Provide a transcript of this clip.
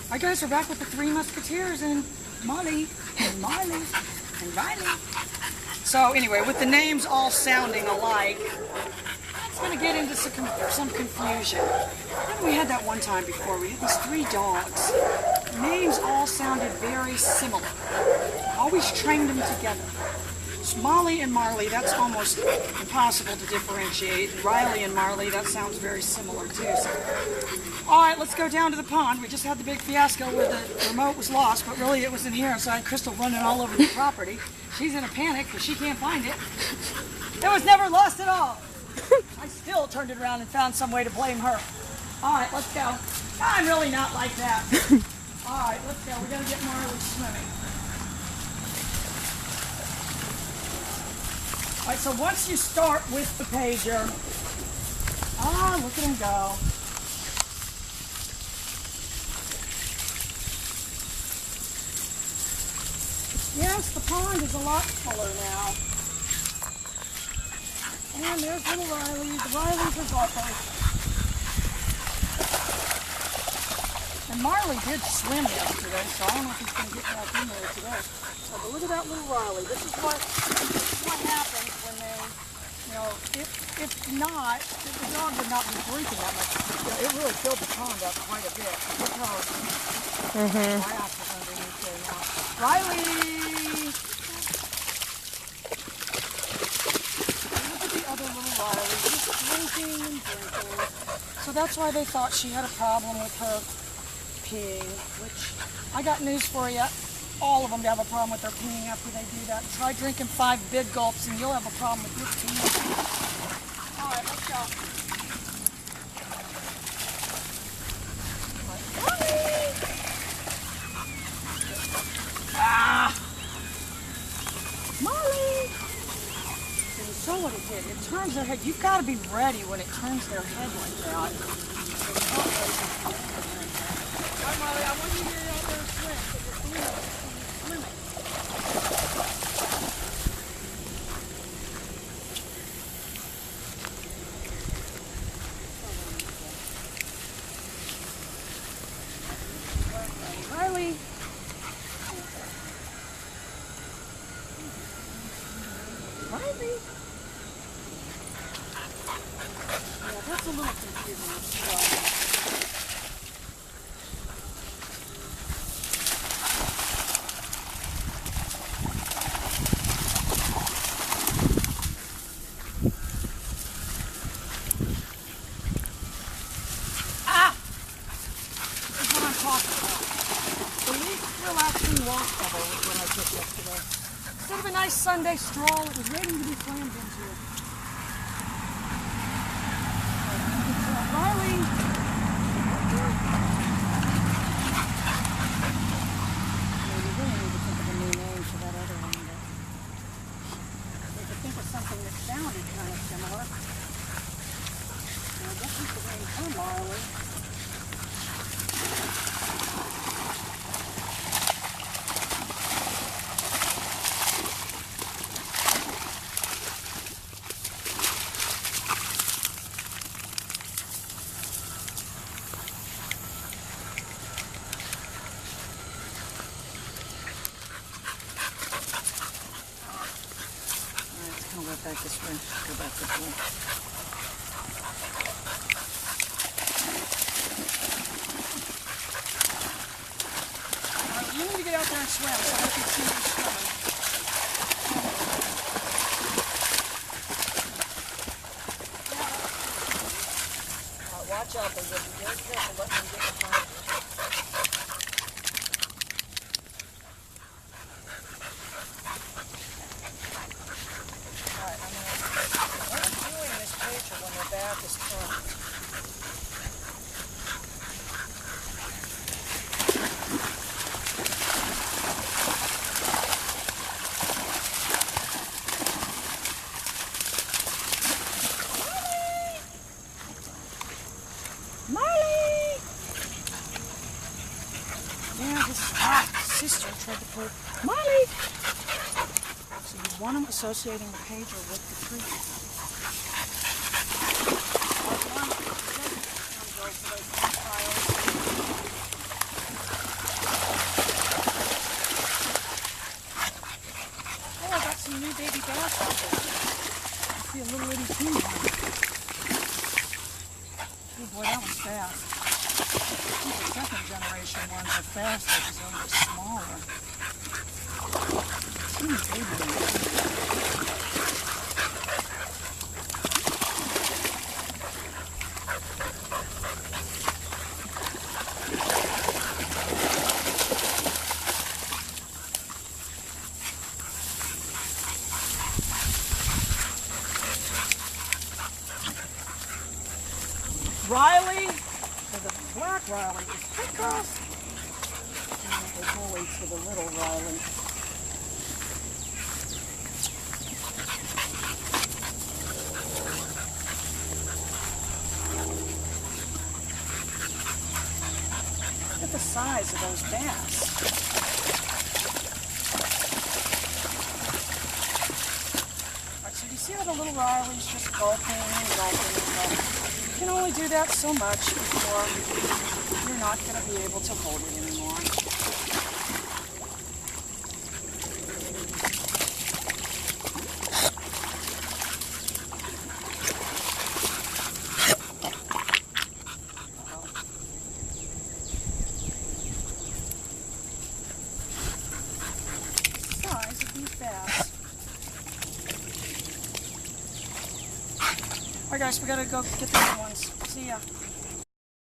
Hi guys, we're back with the Three Musketeers and Molly and Marley and Riley. So anyway, with the names all sounding alike, it's going to get into some confusion. We had that one time before. We had these three dogs. Names all sounded very similar. Always trained them together. So Molly and Marley, that's almost impossible to differentiate. And Riley and Marley, that sounds very similar too. So, all right, let's go down to the pond. We just had the big fiasco where the remote was lost, but really it was in here, so I had Crystal running all over the property. She's in a panic because she can't find it. It was never lost at all. I still turned it around and found some way to blame her. All right, let's go. I'm really not like that. All right, let's go. We're going to get Marley swimming. All right, so once you start with the pager, look at him go. Yes, the pond is a lot fuller now. And there's little Riley. The Rileys are golfers. And Marley did swim yesterday, so I don't know if he's going to get back in there today. But look at that little Riley. This is what happens when they, if not, the dog would not be drinking that much. It really filled the pond up quite a bit. Look how grass is underneath there now. Riley! Look at the other little Riley, just drinking and drinking. So that's why they thought she had a problem with her peeing, which I got news for you. All of them have a problem with their peeing after they do that. Try drinking 5 big gulps and you'll have a problem with your pee. All right, let's go. Molly! And so what it did, it turns their head. You've got to be ready when it turns their head like that. All right, Molly, I want you to get out there and swim. Swimming. Riley. Riley. Yeah, that's a little confusing. Instead of a nice Sunday stroll, it was waiting to be slammed into. Riley! Maybe we need to think of a new name for that other one. We could think of something that sounded kind of similar. I guess we could name her Marley. Go back this way. Go back this way. You need to get out there and swim so I can see you swimming. Watch out, they get very careful letting them get behind you. Back is turned. Marley! Yeah, his sister tried to pull Marley! So you want them associating the pager with the tree. Come on. Oh boy, that one's fast. I think the second generation ones are faster because they're a little smaller. Baby ones. Riley, for the black Riley is Picross. And the bully for the little Riley. Look at the size of those bass. Alright, so you see how the little Riley's just gulping and gulping and gulping. You can only do that so much before you're not going to be able to hold it anymore. Size of these bass. Alright guys, we gotta go get these ones. See ya.